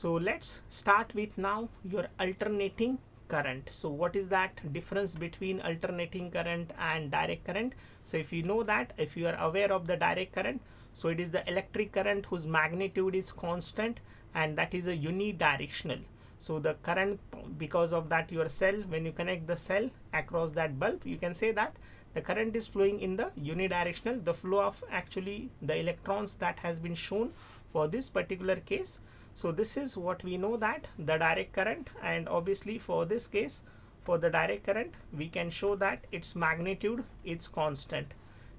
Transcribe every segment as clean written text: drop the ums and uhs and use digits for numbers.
So let's start with now your alternating current. So what is that difference between alternating current and direct current? So if you know that, if you are aware of the direct current, so it is the electric current whose magnitude is constant and that is a unidirectional. So the current, because of that your cell, when you connect the cell across that bulb, you can say that the current is flowing in the unidirectional, the flow of actually the electrons that has been shown for this particular case. So this is what we know, that the direct current, and obviously for this case, for the direct current, we can show that its magnitude is constant.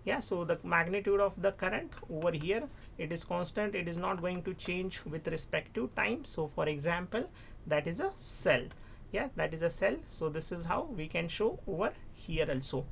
Yeah, so the magnitude of the current over here, it is constant, it is not going to change with respect to time. So for example, that is a cell. Yeah, that is a cell. So this is how we can show over here also.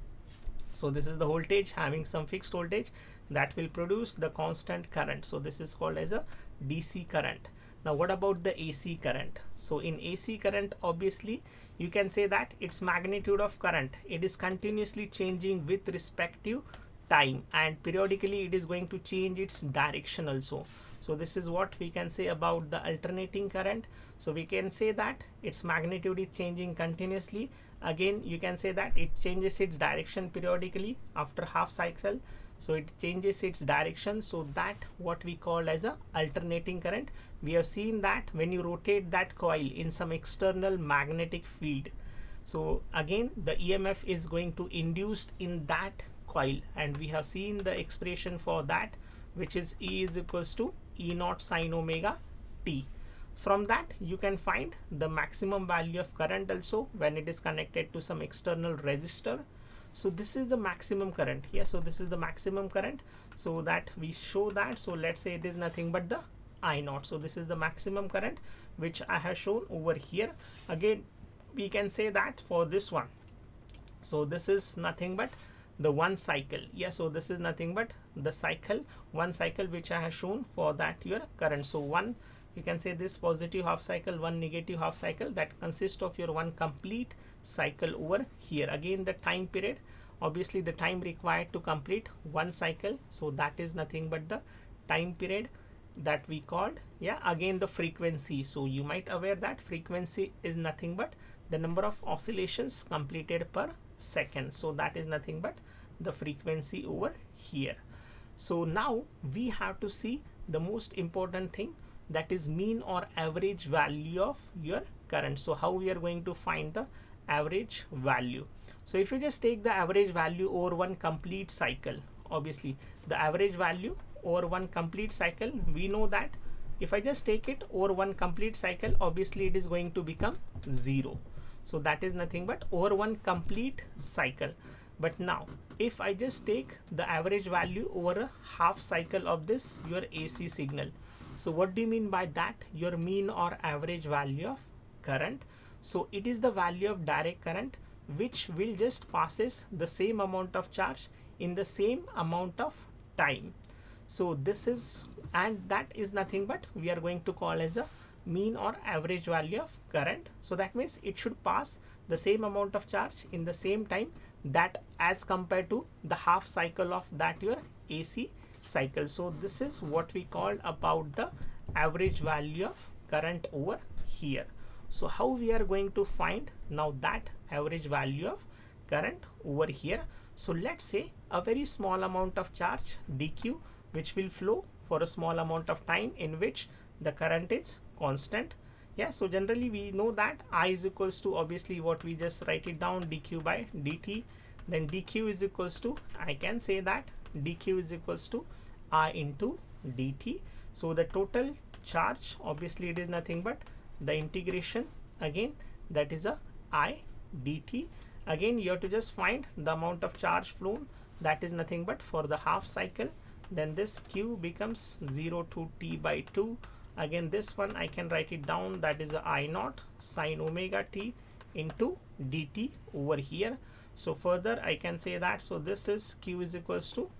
So this is the voltage having some fixed voltage that will produce the constant current. So this is called as a DC current. Now what about the AC current? So in AC current, obviously you can say that its magnitude of current, it is continuously changing with respect to time, and periodically it is going to change its direction also. So this is what we can say about the alternating current. So we can say that its magnitude is changing continuously. Again, you can say that it changes its direction periodically after half cycle. So it changes its direction, so that what we call as a alternating current. We have seen that when you rotate that coil in some external magnetic field, so again the EMF is going to induced in that coil, and we have seen the expression for that, which is E is equals to E naught sine omega t. From that you can find the maximum value of current also when it is connected to some external resistor. So this is the maximum current. Yeah, so this is the maximum current, so that we show that. So let's say it is nothing but the I naught. So this is the maximum current which I have shown over here. Again, we can say that for this one, so this is nothing but the one cycle. Yeah, so this is nothing but the cycle, one cycle which I have shown for that your current. So one, you can say this positive half cycle, one negative half cycle, that consists of your one complete cycle over here. Again the time period, obviously the time required to complete one cycle, so that is nothing but the time period that we called. Yeah, again the frequency, so you might aware that frequency is nothing but the number of oscillations completed per second, so that is nothing but the frequency over here. So now we have to see the most important thing, that is mean or average value of your current. So how we are going to find the average value? So if you just take the average value over one complete cycle, obviously the average value over one complete cycle, we know that if I just take it over one complete cycle, obviously it is going to become 0. So that is nothing but over one complete cycle. But now if I just take the average value over a half cycle of this your AC signal, so what do you mean by that? Your mean or average value of current. So it is the value of direct current which will just passes the same amount of charge in the same amount of time. So this is, and that is nothing but we are going to call as a mean or average value of current. So that means it should pass the same amount of charge in the same time, that as compared to the half cycle of that your AC cycle. So this is what we call about the average value of current over here. So how we are going to find now that average value of current over here? So let's say a very small amount of charge dq which will flow for a small amount of time in which the current is constant. Yeah, so generally we know that I is equals to, obviously what we just write it down, dq by dt. Then dq is equals to, I can say that dq is equals to I into dt. So the total charge, obviously it is nothing but the integration, again that is a I dt. Again you have to just find the amount of charge flown, that is nothing but for the half cycle. Then this q becomes 0 to t by 2. Again this one I can write it down, that is a I naught sine omega t into dt over here. So further I can say that, so this is q is equals to,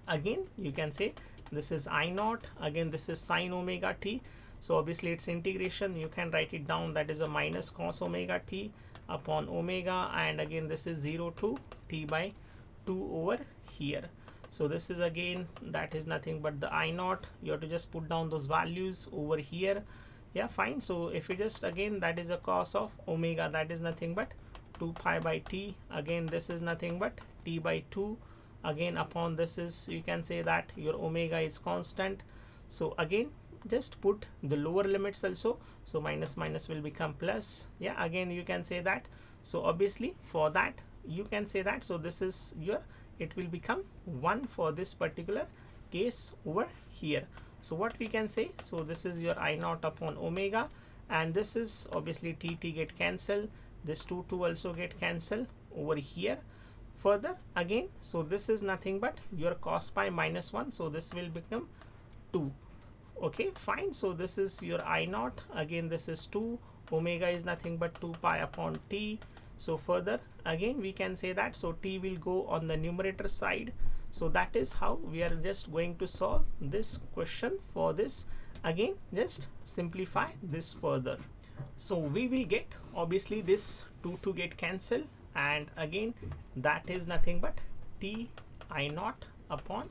again you can say this is I naught, again this is sine omega t. So obviously its integration you can write it down, that is a minus cos omega t upon omega, and again this is 0 to t by 2 over here. So this is again, that is nothing but the I naught. You have to just put down those values over here. Yeah, fine. So if you just again, that is a cos of omega, that is nothing but 2 pi by t. Again, this is nothing but t by 2. Again, upon this is, you can say that your omega is constant. So again, just put the lower limits also. So minus minus will become plus. Yeah, again you can say that. So obviously for that you can say that. So this is your, it will become 1 for this particular case over here. So what we can say, so this is your I naught upon omega, and this is obviously t get cancelled, this 2 also get cancelled over here. Further again, so this is nothing but your cos pi minus 1, so this will become 2. Okay, fine. So this is your I naught, again this is 2, omega is nothing but 2 pi upon t. So further again we can say that, so t will go on the numerator side. So that is how we are just going to solve this question. For this, again just simplify this further. So we will get obviously this 2 get cancelled, and again that is nothing but t I naught upon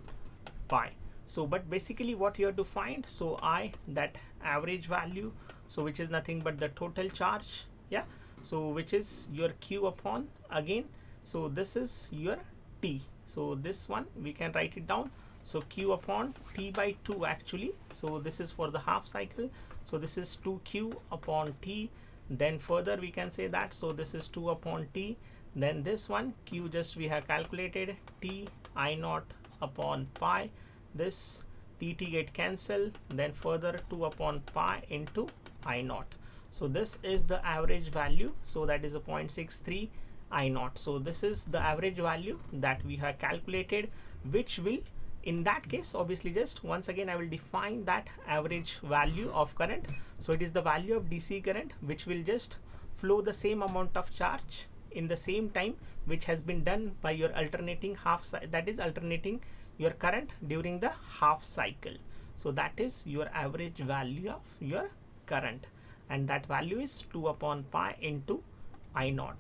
pi. So but basically what you have to find, so I, that average value, so which is nothing but the total charge, yeah, so which is your q upon, again, so this is your t. So this one we can write it down, so q upon t by 2 actually. So this is for the half cycle, so this is 2q upon t. Then further we can say that, so this is 2 upon t. Then this one q just we have calculated, t I naught upon pi. This tt get cancelled, then further 2 upon pi into I naught. So this is the average value, so that is a 0.63 I naught. So this is the average value that we have calculated, which will, in that case, obviously just once again I will define that average value of current. So it is the value of DC current which will just flow the same amount of charge in the same time, which has been done by your alternating half, that is alternating your current during the half cycle. So that is your average value of your current, and that value is 2 upon pi into I naught.